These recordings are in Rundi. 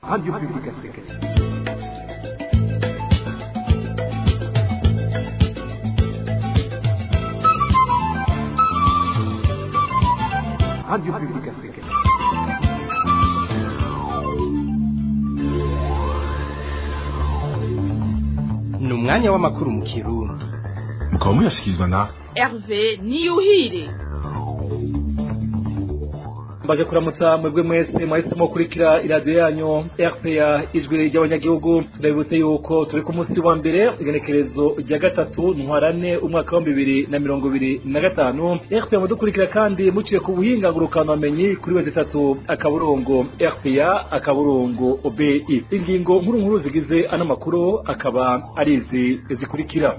Radio Publique Africaine. Radio Publique Africaine. Ni umwanya w'amakuru mu Kirundi. Mukaba muyashyikirizwa na Hervé Niyuhire. Mbaje kuramutsa mwebwe mwese mwahisemo kurikira iradiyo yanyu RPA ijwi ry'abanyagihugu. Turabibutse yuko turi ku munsi wa mbere igenekerezo rya gatatu ntwarane umwaka wa 2025. RPA mudukurikira kandi muciye ku buhinga ngurukanabumenyi kuri wese 3 akaburungu RPA akaburungu OBI. Ingingo nkuru zigize ano makuru akaba ari izi zikurikira.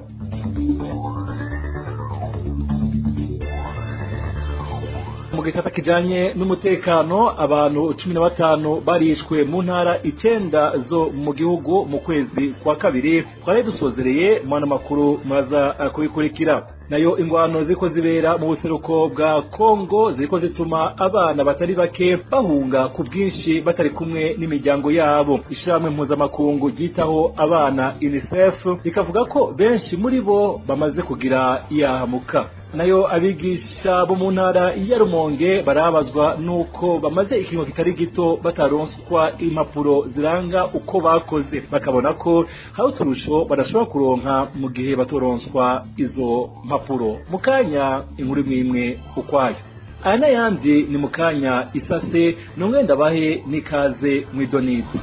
Mu gisata kijanye n'umutekano abantu 15 barishwe mu ntara 9 zo mu gihugu mu kwezi kwa kabiri. Twari dusozereye mwana makuru maza kubikurikira. Nayo ingwano ziko zibera mu buseruko bwa Kongo ziko zituma abana batari bake bahunga ku bwinshi batari kumwe n'imiryango yabo. Ishamwe mpuzamakungu ryitaho abana UNICEF rikavuga ko benshi muri bo bamaze kugira iyahamuka. Nayo abigisha bo mu ntara ya Rumonge barabazwa nuko bamaze ikintu kitari gito bataronswa impapuro ziranga uko bakoze, bakabona ko hari uturusho badashobora kuronka mu gihe batoronswa izo mpapuro. Mukanya inkuru imwe ukwayo. Aya n'ayandi ni mukanya isase n'umwenda bahe n'ikaze mw'idonido.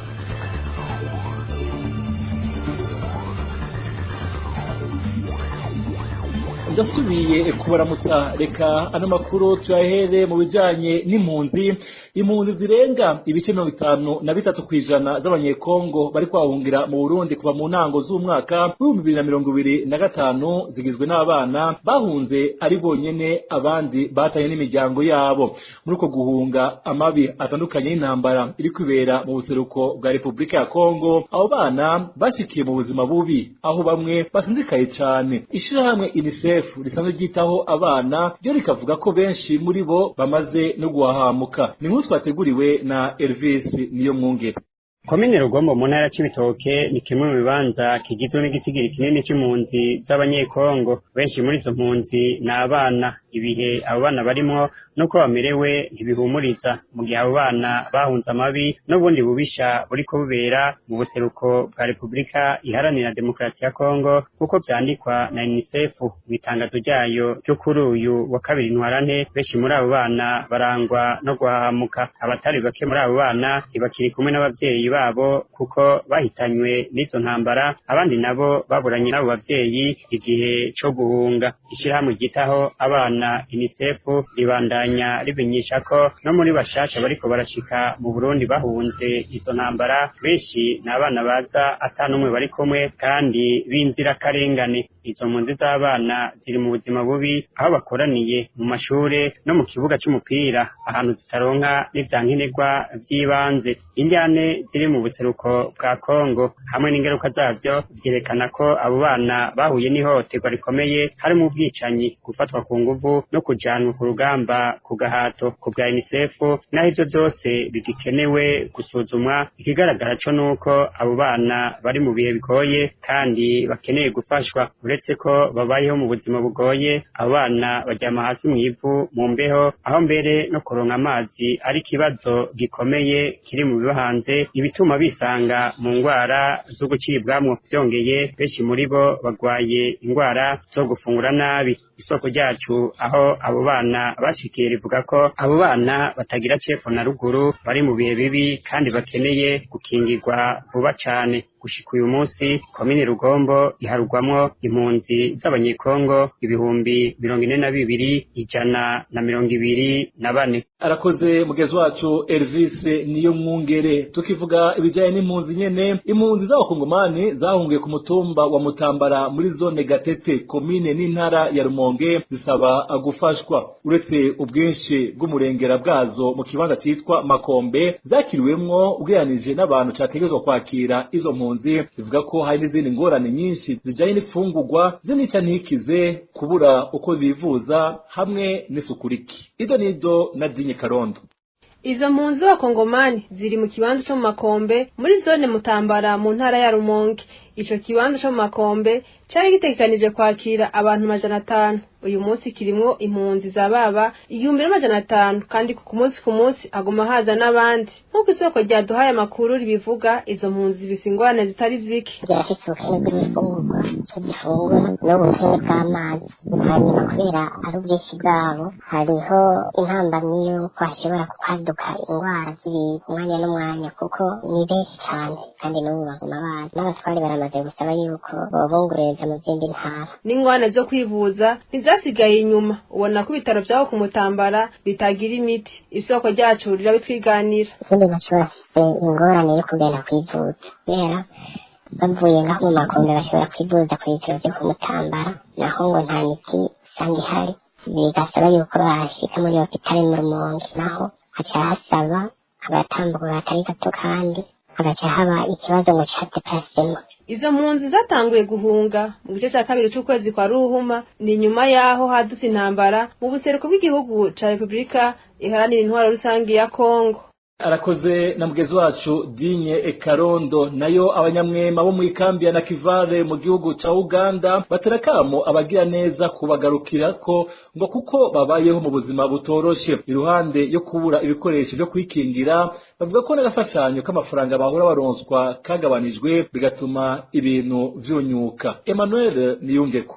Ndasubiye kubaramutsa, reka ano makuru tuyahere mu bijanye n'impunzi. Impunzi zirenga ibice 53% z'abanyekongo bari kwahungira mu Burundi kuva mu ntango z'umwaka 2025 zigizwe n'abana bahunze ari bonyene, abandi bataye n'imiryango yabo. Muri uko guhunga amabi atandukanye y'intambara iri kwibera mu buseruko bwa Republika ya Kongo, abo bana bashikiye mu buzima bubi, aho bamwe basindikaye cyane. Ishirahamwe UNICEF risanzwe ryitaho abana ryo rikavuga ko benshi muri bo bamaze no guhahamuka. Ni nk'uko twateguriwe na Elvis Niyomwungere. Komine Rugombo mu ntara y'Ibitoke ni kimwe mu bibanza kigizwe n'igitigiri kinini cy'impunzi z'abanyekongo. Benshi muri izo mpunzi ni abana. Ibihe abo bana barimo nuko bamerewe ntibihumuriza, mu gihe abo bana bahunze amabi n'ubundi bubisha buri kubera mu buseruko bwa Republika Iharanira Demokarasi ya Kongo, kuko byandikwa na UNICEF mu itangazo ryayo ryo kuri uyu wa kabiri ntwarante. Benshi muri abo bana barangwa no guhahamuka. Abatari bake muri abo bana ntibakiri kumwe n'abavyeyi babo kuko bahitanywe n'izo ntambara, abandi nabo baburanye n'abo bavyeyi igihe cyo guhunga. Ishirahamwe ryitaho abana UNICEF ribandanya ribinyisha ko no muri bashasha bariko barashika mu Burundi bahunze izo ntambara, benshi n'abana baza atanumwe bari kumwe kandi b'inzira karengane. Izo mpunzi z'abana ziri mu buzima bubi, aho bakoraniye mu mashure no mu kibuga cy'umupira, ahantu zitaronka n'ivyankenerwa vy'ibanze. Indyane ziri mu buseruko bwa Kongo hamwe n'ingaruka zavyo vyerekana ko abo bana bahuye n'ihohoterwa rikomeye, harimo ubwicanyi, gufatwa ku nguvu no kujanwa ku rugamba ku gahato. Ku bwa UNICEF naho ivyo byose bigikenewe gusuzumwa, ikigaragara co nuko abo bana bari mu bihe bigoye kandi bakeneye gufashwa. Uretse ko babayeho mu buzima bugoye, abo bana baryama hasi mu ivu mu mbeho, aho mbere no kuronka amazi ari ikibazo gikomeye kiri mu bibahanze, ibituma bisanga mu ngwara zo gucibwamwo. Vyongeye benshi muri bo bagwaye ingwara zo gufungura nabi. Isoko ryacu aho abo bana bashikiye rivuga ko abo bana batagira cepfo na ruguru, bari mu bihe bibi kandi bakeneye gukingirwa vuba cane. Gushika uyu munsi komine Rugombo iharugwamwo impunzi z'abanyekongo 42,124. Arakoze mugezi wacu Elvis Niyomwungere. Tukivuga ibijanye n'impunzi nyene, impunzi z'abakongomani zahungiye ku mutumba wa Mutambara muri zone Gatete komine n'intara ya Rumonge zisaba gufashwa. Uretse ubwinshi bw'umurengera bwazo mu kibanza cyitwa Makombe zakiriwemwo ubwiranije n'abantu categezwa kwakira izo mpunzi, zivuga ko hari n'izindi ngorane nyinshi zijanye n'ifungurwa zinica ntikize, kubura uko bivuza hamwe n'isuku rike. Ido nido na Dinye Karondo. Izo mpunzi z'abakongomani ziri mu kibanza cyo mu Makombe muri zone Mutambara mu ntara ya Rumonge. Ico kibanza cyo mu Makombe cyari gitegekanije kwakira abantu 500. Uyu munsi kirimwo impunzi za baba 1500 kandi ku munsi aguma haza n'abandi. Nkuko isoko rya duhaye amakuru ribivuga, izo mpunzi zifise ingorane zitari zike. Hanyuma kubera ari ubwinshi bwabo hariho intambamyi y'uko hashobora kwaduka indwara z'ibintu umwanya n'umwanya kuko ni benshi cyane kandi n'ubu baguma bazi n'abatwari baramaze gusaba yuko bobongoreza mu zindi ntara. N'ingorane zo kwivuza ntizasigaye inyuma, ubona ko ibitaro vyaho ku Mutambara bitagira imiti. Isoko ryacu rirabitwiganira. Ikindi bashobora bafite ingorane yo kugenda kwivuza kubera bavuye ngaho mu Makombe bashobora kwivuza ku bitaro vyo ku Mutambara naho ngo nta miti usanga ihari, bigasaba yuko bashika muri hopitali mu Rumonge naho haca hasaba agatambuko katari gato kandi hagaca haba ikibazo ngo ca déplacement. Izo mpunzi zatanguye guhunga mu gice cya kabiri c'ukwezi kwa Ruhuma, ni nyuma yaho hadutse intambara mu buseruko bw'igihugu ca Republika Iharanira Intwaro Rusangi ya Kongo. Arakoze na mugezi wacu Dinye Karondo. Nayo abanyamwema bo mu ikambi ya Nakivale mu gihugu ca Uganda baterakamo abagira neza kubagarukira ko ngo kuko babayeho mu buzima butoroshe. Iruhande yo kubura ibikoresho byo kwikingira, bavuga ko n'agafashanyo k'amafaranga bahora baronswa kagabanijwe bigatuma ibintu vyunyuka. Emmanuel Niyungeko.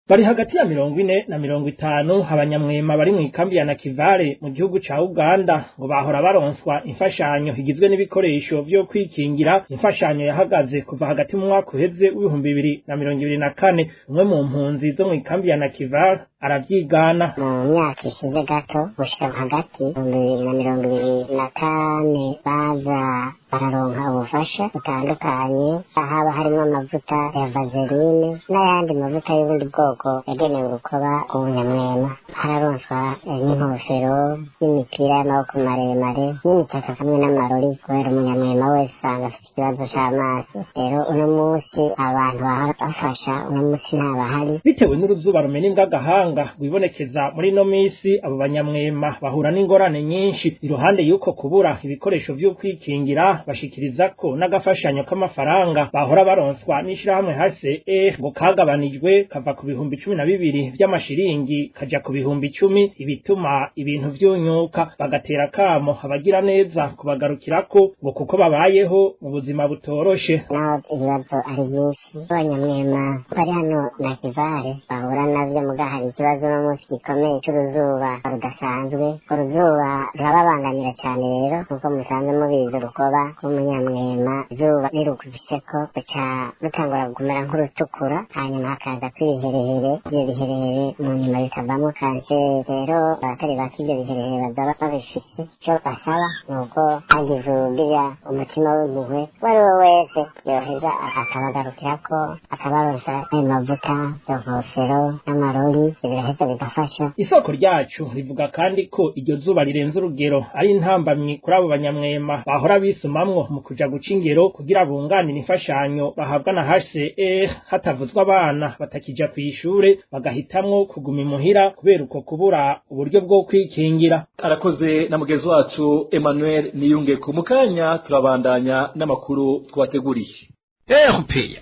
Bari hagati ya 40 na 50 abanyamwema bari mu ikambi ya Nakivale mu gihugu ca Uganda ngo bahora baronswa imfashanyo higizwe n'ibikoresho vyo kwikingira. Imfashanyo yahagaze kuva hagati mu mwaka uheze w'2024. Umwe mu mpunzi zo mu ikambi ya Nakivale aravyigana. Mu myaka ishize gato gushika hagati mu 2024 baza bararonka ubufasha butandukanye, haba harimo amavuta ya vaseline n'ayandi mavuta y'ubundi bwoko yagenewe urukoba rw'umunyamwema. Hararonswa n'inkofero n'imipira y'amaboko maremare n'imitaka hamwe n'amarori kubera umunyamwema wese usanga afite ikibazo c'amaso. Rero uno munsi abantu bahora bafasha uno munsi ntabahari bitewe n'uruzuba rumena imbw'agahanga rwibonekeza muri no misi. Abo banyamwema bahura n'ingorane nyinshi. Iruhande y'uko kubura ibikoresho vyo kwikingira, bashikiriza ko n'agafashanyo k'amafaranga bahora baronswa n'ishirahamwe HCR ngo kagabanijwe kava ku 12,000 vy'amashiringi kaja ku 10,000, ibituma ibintu vyunyuka. Bagatera kamo abagira neza kubagarukirako ngo kuko babayeho mu buzima butoroshe. naho ibibazo ari byinshi abanyamwema bari hano Nakivale bahura navyo, muga hari ikibazo no munsi gikomeye c'uruzuba rudasanzwe. Uruzuba rurababangamira cyane, rero nkuko musanzwe mubizi urukoba rw'umunyamwema izuba nirukubiseko ruca rutangura kumera nk'urutukura, hanyuma hakaza kwibiherehere. Ivyo biherehere mu nyuma bikavamo kanseri. Rero abatari bake ivyo biherehere bazaba babifise. Ico basaba nuko hagize uwugira umutima w'impuhwe uwari we wese yoheza akabagarukirako akabaronsa ayo mavuta, iyo nkofero n'amarori, biraheza bigafasha. Isoko ryacu rivuga kandi ko iryo zuba rirenze urugero ari intambamyi kuri abo banyamwema bahora bisumamwo mu kuja guca ingero kugira bunganire imfashanyo bahabwa na HCR. Hatavuzwa abana batakija kw'ishure bagahitamwo kuguma imuhira kubera uko kubura uburyo bwo kwikingira. Arakoze na mugezi wacu Emmanuel Niyungeko. Mu kanya turabandanya n'amakuru twateguriye. RPA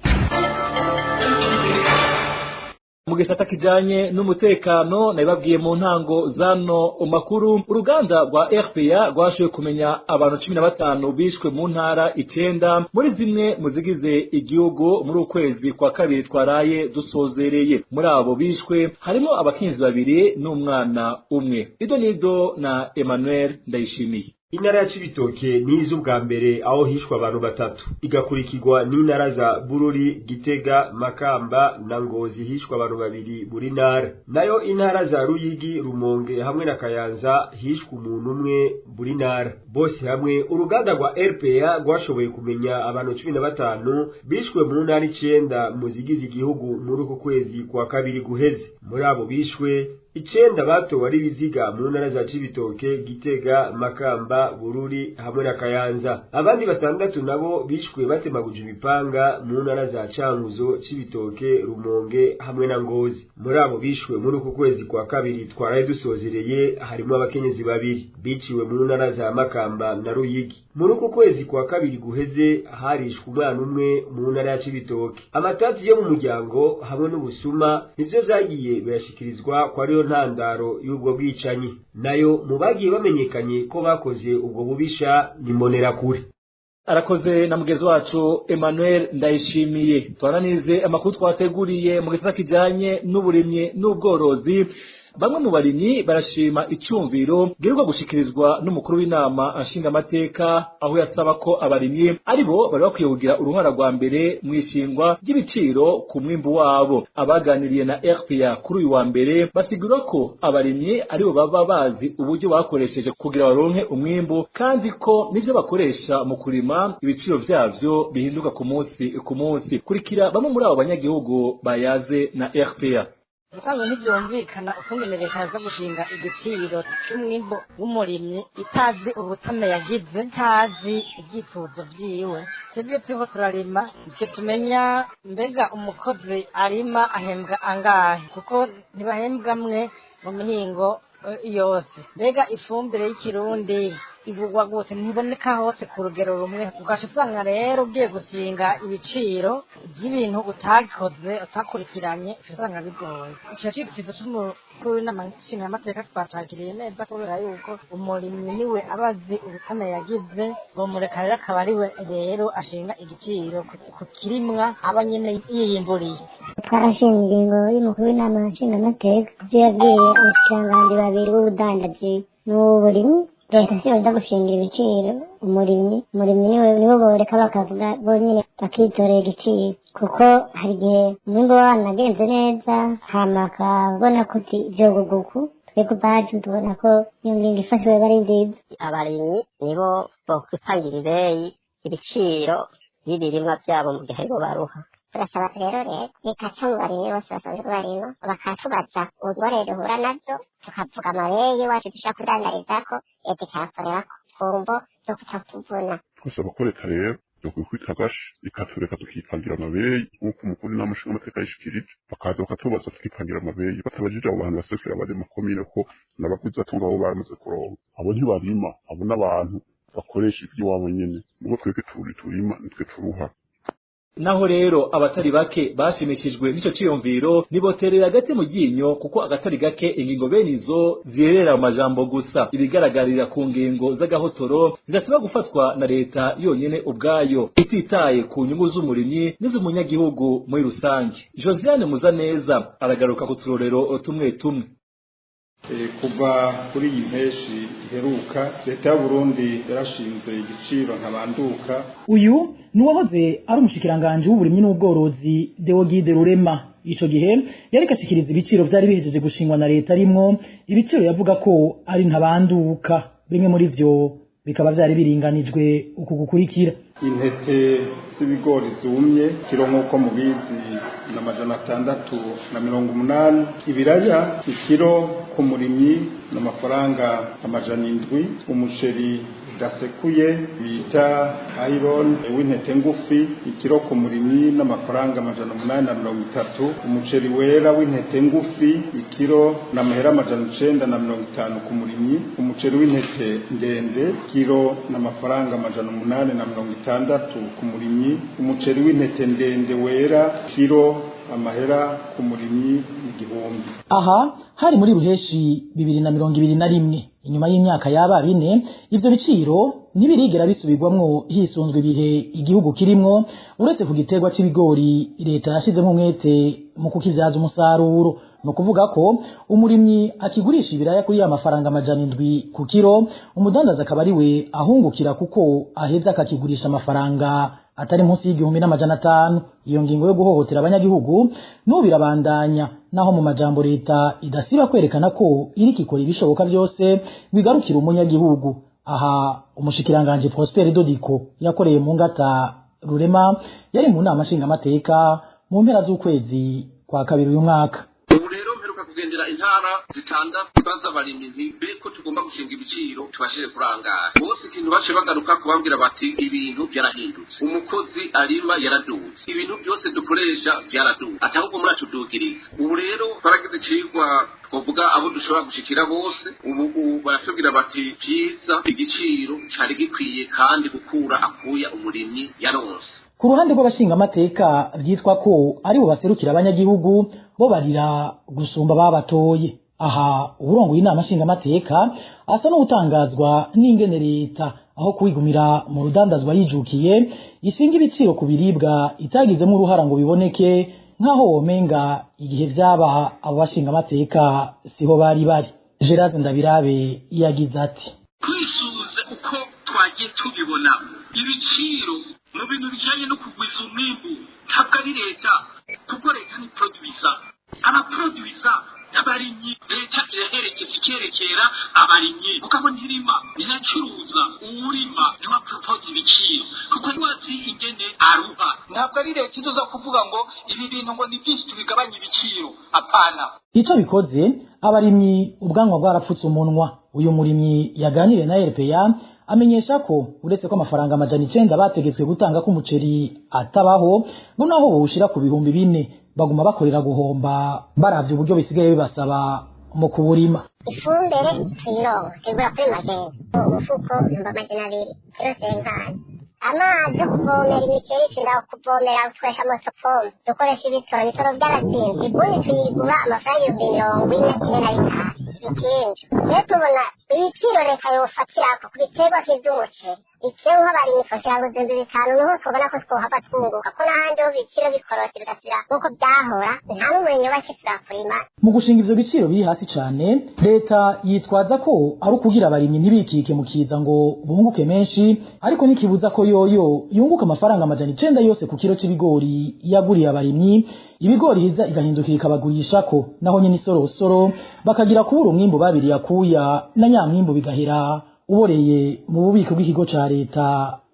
mu gisata kijanye n'umutekano nabibabwiye mu ntango zano makuru, uruganda rwa RPA rwashoboye kumenya abantu 15 bishwe mu ntara 9 muri zimwe mu zigize igihugu muri ukwezi kwa kabiri twaraye dusozereye. Muri abo bishwe harimo abakinzi 2 n'umwana umwe. Ido nido na Emmanuel Ndayishimiye. Intara ya Cibitoke nizo ubwa mbere aho hishwa abantu 3, igakurikirwa n'intara za Bururi, Gitega, Makamba na Ngozi hishwa abantu 2 buri ntara. Nayo intara za Ruyigi, Rumonge hamwe na Kayanza hishwa umuntu umwe buri ntara. Bose hamwe uruganda rwa RPA rwashoboye kumenya abantu 15 bishwe mu ntara 9 mu zigize igihugu muri uko kwezi kwa kabiri guheze. Muri abo bishwe 9 batowe ari biziga mu ntara za Cibitoke, Gitega, Makamba, Bururi hamwe na Kayanza. Abandi 6 nabo bishwe batemaguje imipanga mu ntara za Cankuzo, Cibitoke, Rumonge hamwe na Ngozi. Muri abo bishwe muri uku kwezi kwa kabiri twaraye dusozereye harimo abakenyezi 2 biciwe mu ntara za Makamba na Ruyigi. Muri uku kwezi kwa kabiri guheze harishwe umwana umwe mu ntara ya Cibitoke. Amatati yo mu muryango hamwe n'ubusuma nivyo vyagiye birashikirizwa kwa ariyo ntandaro y'ubwo bwicanyi. Nayo mu bagiye bamenyekanye ko bakoze ubwo bubisha nimbonera kure. Arakoze na mugezi wacu Emmanuel Ndayishimiye. Twananize amakuru twateguriye mu gisata kijanye n'uburimyi n'ubworozi. Bamwe mu barimyi barashima icumviro girirwa gushikirizwa n'umukuru w'inama ashinga amateka, aho yasaba ko abarimyi aribo bari bakwiye kugira uruhara rwa mbere mu ishingwa ry'ibiciro ku mwimbu wabo. Abaganiriye na RPA kuri uyu wa mbere basigura ko abarimyi aribo baba bazi uburyo bakoresheje kugira baronke umwimbu, kandi ko nivyo bakoresha mu kurima ibiciro vyavyo bihinduka ku munsi. Kurikira bamwe muri abo banyagihugu bayaze na RPA. Usanzwe ntibyumvikana ukungene leta yaza gushinga igiciro cy'umwimbo w'umurimyi itazi ubutame yagize, itazi ibyifuzo vyiwe. Twebwe turiko turarima twe tumenya mbega umukozi arima ahembwa angahe, kuko ntibahembwa mwe mu mihingo yose. Mbega ifumbire y'ikirundi ivugwa gute, ntiboneka hose ku rugero rumwe. Ugasha usanga rero ugiye gushinga ibiciro by'ibintu utakoze utakurikiranye, usanga bigoye. Ico cyifuzo cy'umukuru w'inama nshingamateka twacakiriye neza, kubera yuko umurimyi niwe abazi ubutane yagize, bomureka rero akaba ariwe rero ashinga igiciro ku kirimwa aba nyene yiyimburiye. Twarashinga ingingo y'umukuru w'inama nshingamateka ivyo yabwiye abashikiranganji 2 b'ubudandaji n'uburimyi. Leta siyoza gushingira ibiciro umurimyi niwe boreka bakavuga bonyine bakitorera igiciro, kuko hari igihe umwimbu w'abana agenze neza hama akabona ko vyoguguku. Twebwe ubwacu tubona ko iyo ngingo ifashwe ari nziza. Abarimyi nibo bokwipangira ibeyi ibiciro y'ibirimwa vyabo mu gihe bo baruha. Turasaba rero bikaca mu barimyi bose basanzwe barima bakatubaza ingorane duhura nazo, tukavuga amabeyi wacu dushaka kudandarizako, leta ikayakorerako kumvo zo kutatuvuna. Twasaba ko leta rero yokwikubita agashi ikatureka tukipangira amabeyi nk'uko umukuru w'inama nshingamateka yishikirije, bakaza bakatubaza tukipangira amabeyi batabajije abo bantu basesera abari mu komine ko n'abagwizatunga abo baramaze kuronka. Abo ntibarima, abo n'abantu bakoresha ivy'iwabo nyene, nuko twebwe turima nitwe turuha. Naho rero abatari bake bashimishijwe n'ico ciyumviro niboterera hagati mu ryinyo, kuko agatari gake ingingo bene izo zirerera mu majambo gusa. Ibigaragarira ku ngingo z'agahotoro zidasaba gufatwa na leta yonyene ubwayo, ititaye ku nyungu z'umurimyi n'iz'umunyagihugu muri rusange. Josiane Muzaneza aragaruka ku turorero tumwe. Kuva kuri iyi mpeshi iheruka leta y'u Burundi yarashinze igiciro ntabanduka. Uyu nuwahoze ari umushikiranganje w'uburimyi n'ubworozi Deogide Rurema. Ico gihe yari kashikiriza ibiciro vyari bihejeje gushingwa na leta, rimwo ibiciro yavuga ko ari ntabanduka. Bimwe muri vyo bikaba vyari biringanijwe uku gukurikira: intete z'ibigori zumye kiro nk'uko mubizi na 680, ibiraya ikiro ku murimyi n'amafaranga 700, umuceri gasekuye bita iron w'intete ngufi ikiro ku murimyi n'amafaranga 830, umuceri wera w'intete ngufi ikiro n'amahera 950 ku murimyi, umuceri w'intete ndende kiro n'amafaranga 860 ku murimyi, umuceri w'intete ndende wera kiro amahera ku murimyi 1000. Aha hari muri ruheshi 2021. Inyuma y'imyaka yaba 4 ivyo biciro nibirigera bisubirwamwo hisunzwe ibihe igihugu kirimwo, uretse ku giterwa c'ibigori leta yashizemo umwete mu kukivyaza umusaruro. No kuvuga ko umurimyi akigurisha ibiraya kuri ya mafaranga 700 ku kiro, umudandaza akaba ari we ahungukira kuko aheza akakigurisha amafaranga atari munsi y'1500. Iyo ngingo yo guhohotera abanyagihugu n'ubirabandanya, naho mu majambo leta idasiba kwerekana ko iriko ikora ibishoboka byose bigarukira umunyagihugu. Aha umushikiranganje Prosper Dodiko yakoreye mu ngata Rurema yari mu nama nshingamateka mu mpera z'ukwezi kwa kabiri uyu mwaka. Ubu rero mperuka kugendera intara zitandatu baza abarimyi ntibe ko tugomba gushinga ibiciro tubashire kurangara bose ikintu bace bagaruka kubabwira bati ibintu byarahindutse umukozi arima yaraduze ibintu byose dukoresha byaraduze atahubwo muri atudugiriza ubu rero baragize icigwa twovuga abo dushobora gushikira bose ubu baratubwira bati byiza igiciro cari gikwiye kandi gukura akuya umurimyi yaronse. Ku ruhande rw'abashingamateka vyitwa ko ari bo baserukira abanyagihugu bo barira gusumba babatoye. Aha uburongoye inama nshingamateka asa no gutangazwa n'ingene leta aho kwigumira mu rudandazwa yijukiye ishinga ibiciro ku biribwa itagizemo uruhara ngo biboneke nkaho womenga igihe vyaba abo bashingamateka siho bari. Gerard Ndabirabe yagize ati kwisuze uko twagiye tubibona ibiciro mu bintu bijanye no kugwiza umwimbu ntabwo ari leta kuko leta ni producer abaproducer abarimyi leta iraherekeza ikerekera abarimyi ukabona irima iracuruza uwurima niwa propose ibiciro kuko niwazi ingene aruha ntabwo ari leta izoza kuvuga ngo ibi bintu ngo ni byinshi tubigabanya ibiciro apana. Ico bikoze abarimyi ubwanwa bwarapfutse umunwa. Uyu murimyi yaganire na RPA amenyesha ko uretse ko amafaranga amajana 9 bategetswe gutanga ku muceri atabaho noneho bawushira ku bihumbi 4 baguma bakorera guhomba baravye uburyo bisigaye bibasaba mu kuburima. Ifumbire tuyironka igura kuri mageni umufuko numba amajana 2 kilo senkani amazi kuvomera imiceri sinda kuvomera twesha amotopompe dukoresha ibitoro by'aratsinze ibuni tuyigura amafaranga 40 ikindi rero tubona ibiciro leta yofatirako ku biterwa vy'umuceri ikiyo nk'abarimyi kugira ngo 500 niho tubona ko twohava twunguka ko n'ahandi ho ibiciro bikorotse bigasira nk'uko byahora nta n'umurimyi ubashitira kurima. Mu gushinga ivyo biciro biri hasi cane leta yitwaza ko ari ukugira abarimyi ntibikike mu kiza ngo bunguke menshi ariko ntikibuza ko yoyo yunguka amafaranga amajana 9 yose ku kilo c'ibigori yaguriye abarimyi ibigori hiza igahindukira ikabagurisha ko naho nyene isorosoro bakagira kubura umwimbu babiri yakuya na nyamwimbu bigahera uboreye mu bubiko bw'ikigo ca leta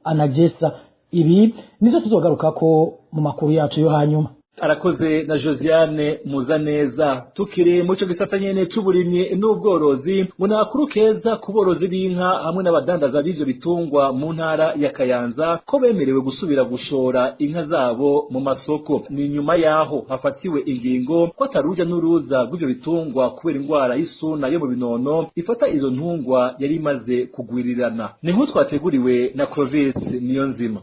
Anagesa. Ibi nizo tuzogaruka ko mu makuru yacu yo hanyuma. Arakoze na Josiane Muzaneza. Tukiri muco gisata nyene c'uburimyi n'ubworozi munakuru keza ku borozi b'inka hamwe n'abadandaza b'ivyo bitungwa mu ntara ya Kayanza ko bemerewe gusubira gushora inka zabo mu masoko. Ni nyuma yaho hafatiwe ingingo ko ataruja n'uruza rw'ivyo bitungwa kubera ingwara y'isuna yo mu binono ifata izo ntungwa yari imaze kugwirirana. Ni nk'uko twateguriwe na Clovis Niyonzima.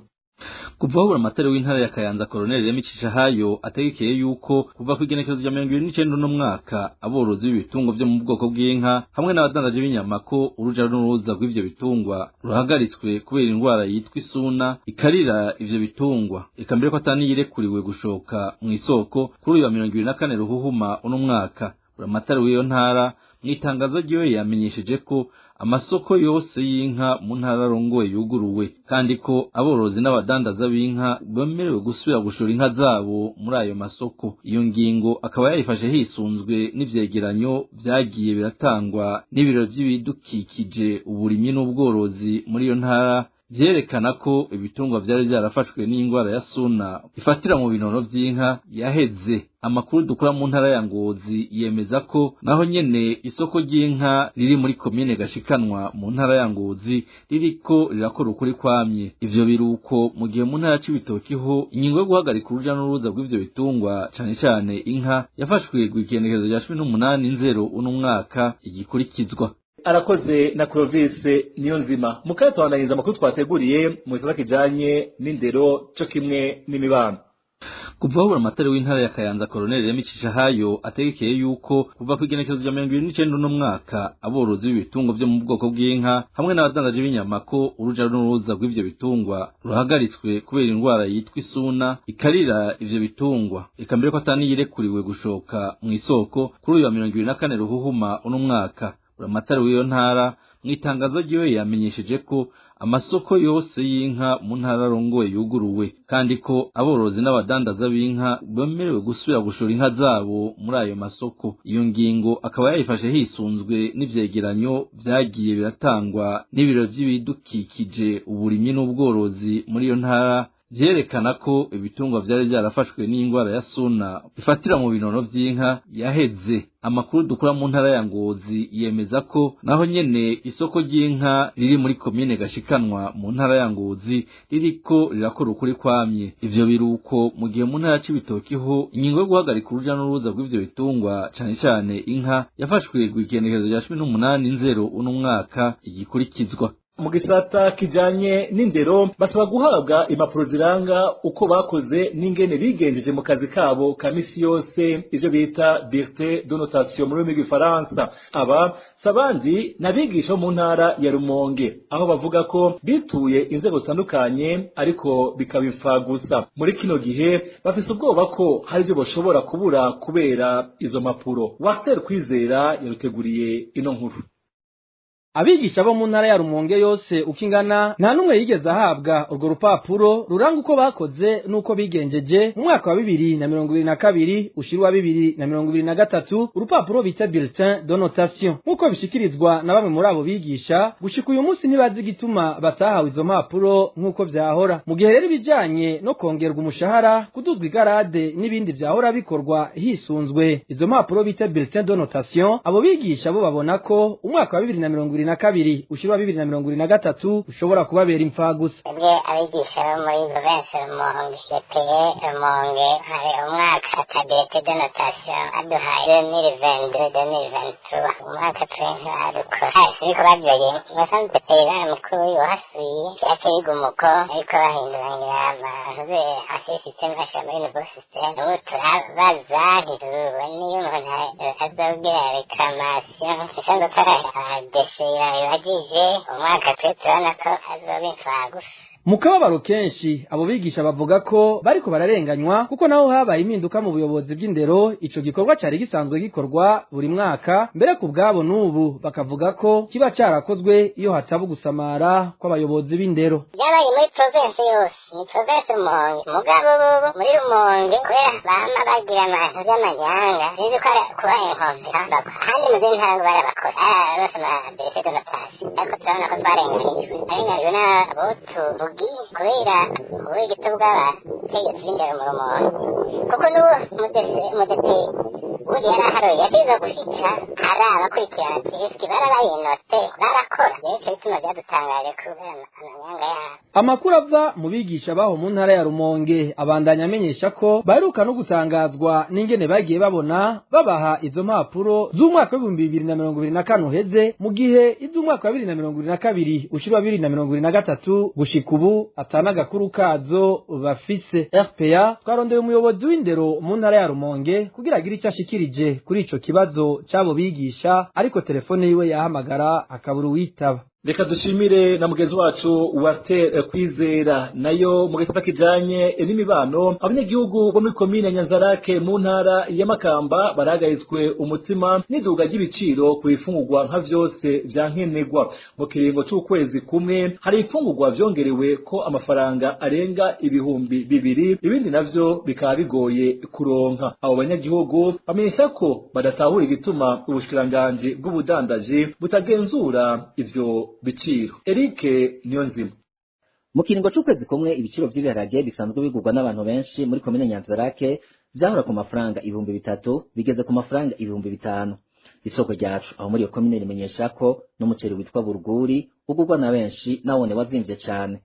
Kuva aho amatari w'intara ya Kayanza Colonel Remicisha hayo ategekeye yuko kuva ku igenekerezo rya 2029 no mwaka aborozi b'ibitungo byo mu bwoko bw'inka hamwe n'abadandaje b'inyama ko uruja n'uruza rw'ivyo bitungwa ruhagaritswe kubera indwara yitwa isuna ikarira ivyo bitungwa ikambere ko ataniyirekuriwe gushoka mu isoko kuri uyu wa 2024 ruhuhuma uno mwaka. Amatari w'iyo ntara mwitangazo ryiwe yamenyesheje ko amasoko yose y'inka mu ntara rongoye yuguruwe kandi ko aborozi n'abadandaza b'inka bemerewe gusubira gushora inka zabo muri ayo masoko. Iyo ngingo akaba yayifashe hisunzwe n'ivyegeranyo vyagiye biratangwa n'ibiro vy'ibidukikije uburimyi n'ubworozi muri iyo ntara vyerekana ko ibitungwa vyari vyarafashwe n'ingwara ya suna ifatira mu binono vy'inka yaheze. Amakuru dukura mu ntara ya Ngozi yemeza ko naho nyene isoko ry'inka riri muri komine Gashikanwa mu ntara ya Ngozi ririko rirakora ukuri kwamye. Ivyo biruko mu gihe mu ntara c'ibitoki ho ingingo yo guhagarika uruja n'uruza rw'ivyo bitungwa cane cane inka yafashwe gw'ikendekezo rya 18/0 uno mwaka igikurikizwa. Arakoze na Clovis Niyonzima. Mukaya twandanyiriza amakuru twateguriye mu gisata kijanye n'indero cyo kimwe n'imibano. Kuva aho amatari w'intara ya Kayanza Colonel Remicisha hayo ategekeye yuko kuva ku igenekerezo rya 2029 no mwaka aborozi b'ibitungo byo mu bwoko bw'inka hamwe n'abadandaje b'inyama ko uruja n'uruza rw'ivyo bitungwa ruhagaritswe kubera indwara yitwa isuna ikarira ivyo bitungwa ikambere ko ataniyirekuriwe gushoka mu isoko kuri uyu wa 2024 ruhuhuma uno mwaka. Amatari w'iyo ntara mwitangazo ryiwe yamenyesheje ko amasoko yose y'inka mu ntara rongoye yuguruwe kandi ko aborozi n'abadandaza b'inka bemerewe gusubira gushora inka zabo muri ayo masoko. Iyo ngingo akaba yayifashe hisunzwe n'ivyegeranyo vyagiye biratangwa n'ibiro vy'ibidukikije uburimyi n'ubworozi muri iyo ntara vyerekana ko ibitungwa vyari vyarafashwe n'ingwara ya suna bifatira mu binono vy'inka yaheze. Amakuru dukura mu ntara ya Ngozi yemeza ko naho nyene isoko ry'inka riri muri komine Gashikanwa mu ntara ya Ngozi ririko rirakora ukuri kwamye. Ivyo biruko mu gihe mu ntara c'ibitoki ho ingingo yo guhagarika uruja n'uruza rw'ivyo bitungwa cane cane inka yafashwe gw'igenekerezo rya 18/0 uno mwaka igikurikizwa. Mu gisata kijanye n'indero basaba guhabwa impapuro ziranga uko bakoze n'ingene bigenjeje mu kazi kabo ka misi yose, ivyo bita bulletin de notation mu rurimi rw'igifaransa. Aba sabandi n'abigisha mu ntara ya Rumonge, aho bavuga ko bituye inzego zitandukanye ariko bikabipfa gusa. Muri kino gihe bafise ubwoba ko hari ivyo bashobora kubura kubera izo mpapuro. Walter Kwizera yaruteguriye ino nkuru. Abigisha bo mu ntara ya Rumonge yose ukingana nta numwe yigeze ahabwa urwo rupapuro ruranga uko bakoze nuko bigenjeje mu mwaka wa 2022 ushirwa 2023, urupapuro bita bulletin de notation. Nkuko bishikirizwa na bamwe muri abo bigisha, gushika uyu munsi ntibazi gituma batahawe izo mpapuro nkuko vyahora. Mu gihe rero bijanye no kongerwa umushahara, kuduzwa igarade n'ibindi vyahora bikorwa hisunzwe izo mpapuro bita bulletin de notation, abo bigisha bo babona ko umwaka wa 2022 ushirwa 2023 ushobora kubabera impfagusa. Ebwe abigisha bo muri province Rumonge yateye Rumonge hari umwaka wa bulletin de notation aduhaye 2022 umwaka twenga arukora ariko bavyoye basanzwe tera mukuru wasuye yateye igumuko ariko bahindurangira amaze asisiteme ashama university ubu turabaza ntituwe niyo umuntu azobwira reclamation isanzwe taraha yagije umwaka turabona ko azoba impfagusa. Mu kababaro kenshi abo bigisha bavuga ko bariko bararenganywa kuko naho habaye impinduka mu buyobozi bw'indero, ico gikorwa cari gisanzwe gikorwa buri mwaka, mbere ku bwabo n'ubu bakavuga ko kiba carakozwe iyo hataba gusamara kw'abayobozi b'indero. Byabaye muri province yose, ni province Rumonge, mugabo muri Rumonge kubera bama bagira amazi y'amanyanga sinzi ko ari kuba inkombe ahandi mu zindi ntara barabakora bose bulletin de notation, ariko turabona ko twarenganijwe arenganyijwe n'abotu kubera ubugito bw'abategetsi b'indero mu Rumonge, kuko n'uwo mudete uri yaraharoye yageza gushika ari abakurikirana tirisiki barabayinote barakora. Rero ico bituma vyadutangaje kubera amanyanga yabo. Amakuru ava mu bigisha baho mu ntara ya Rumonge abandanya amenyesha ko baheruka no gutangazwa n'ingene bagiye babona babaha izo mpapuro z'umwaka wa 2024 uheze, mu gihe iz'umwaka wa 2022 ushirwa 2023 gushika ubu atanagakuru kazo bafise. RPA twarondeye umuyobozi w'indero mu ntara ya Rumonge kugira agire icyo ashikirije kuri ico kibazo cyabo bigisha, ariko telefone yiwe yahamagara akabura uwitaba. Reka dushimire na mugenzi wacu Walter Kwizera. Nayo mu gisata kijanye n'imibano, abanyagihugu bo muri komine Nyanzarake mu ntara ya Makamba baragayizwe umutima n'iduga ry'ibiciro ku ifungurwa nka vyose vyankenerwa. Mu kiringo c'ukwezi kumwe hari ifungurwa vyongerewe ko amafaranga arenga ibihumbi 2, ibindi navyo bikaba bigoye kuronka. Abo banyagihugu bamenyesha ko badatahura igituma ubushikiranganji bw'ubudandaji butagenzura ivyo biciro. Eric Niyonzima. Mu kiringo c'ukwezi kumwe ibiciro vy'ibiharage bisanzwe bigurwa n'abantu benshi muri komine Nyanzarake vyahora ku mafaranga 3,000 bigeze ku mafaranga 5,000. Isoko ryacu aho muri iyo komine rimenyesha ko n'umuceri witwa buruguri ugurwa na benshi nawone wazimvye cane.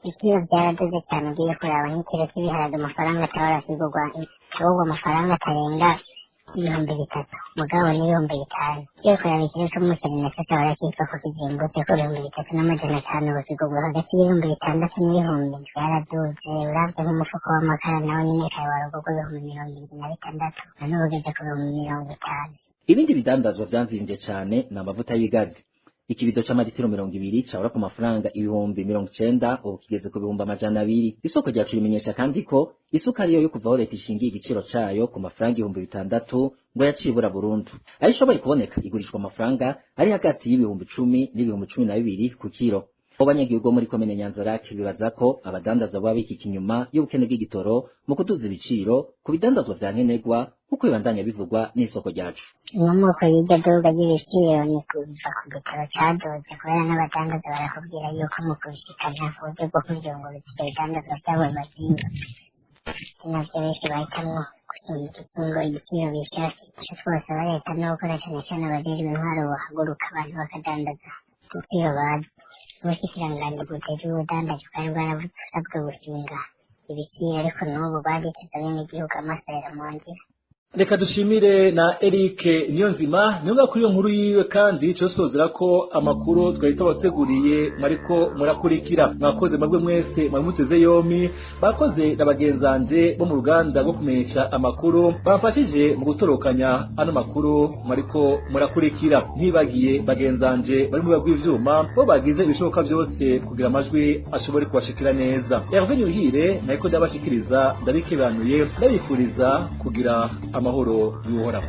Ibiciro byaraduze cyane ugiye kuraba nk'ikiro cy'ibiharage amafaranga atahora kigurwa amafaranga atarenga 3,000 mugabo ni 5,000. Iyo kuraba ikiro c'umuceri nacyo atahora kitwa ko kizimbutse ko 3,500 busigurwa hagati y'6,000 n'ibihumbi. Byaraduze uravye nk'umufuko w'amakara nawo nyene kawe warugurwa 26,000 nanubu ugeze ku 50,000. Ibindi bidandazwa vyamvimvye cane na amavuta y'ibigazi. Ikibido c'amaritiro 200 cahora ku mafaranga 90,000 ubu kigeze ku 200,000. Isoko ryacu rimenyesha kandi ko isukari yo kuva aho leta ishingiye igiciro cayo ku mafaranga 6,000 ngo yacibura burundu. Ayishoboye kuboneka igurishwa amafaranga ari hagati y'ibihumbi 10 n'ibihumbi 12 ku kiro. abanyagihugu muri komine Nyanzarake bibaza ko abadandaza baba bikika inyuma y'ubukene bw'igitoro mu kuduza ibiciro ku bidandazwa vya nkenerwa nk'uko bibandanya bivugwa n'isoko ryacu. inkomoko y'iryo duga ry'ibiciro ni kuva ku gitoro cadoze kubera n'abadandaza barakubwira yuko mu kubishikana ku buryo bwo kuvyunguruza ivyo bidandazwa vyabo bazinga navyo benshi bahitamwo gusumba igikingo igiciro bishashe ico twosaba leta no gukora cane cane abajejwe intwaro bohaguruka abantu bakadandaza igiciro bazi ubushikiranganji bujejwe ubudandaji bwari bwarabusabwe gushinga ibiciro ariko n'ubu bagiteza abenegihugu amasahera mu nzira. Reka dushimire na Eric Niyonzima niyo kuri iyo nkuru yiwe kandi cosozera ko amakuru twari tabateguriye mariko murakurikira. Mwakoze mwebwe mwese mwamuteze yomi, bakoze n'abagenzanje bo mu ruganda rwo kumenyesha amakuru bafashije mu gutorokanya ano makuru mariko murakurikira. Ntibagiye bagenzanje bari mu bagwivyuma bo bagize ibishoboka byose kugira amajwi ashobore kubashikira neza. Hervé Nyuhire nako ndabashikiriza ndabikebanuye ndabifuriza kugira amahoro y'uhoraho.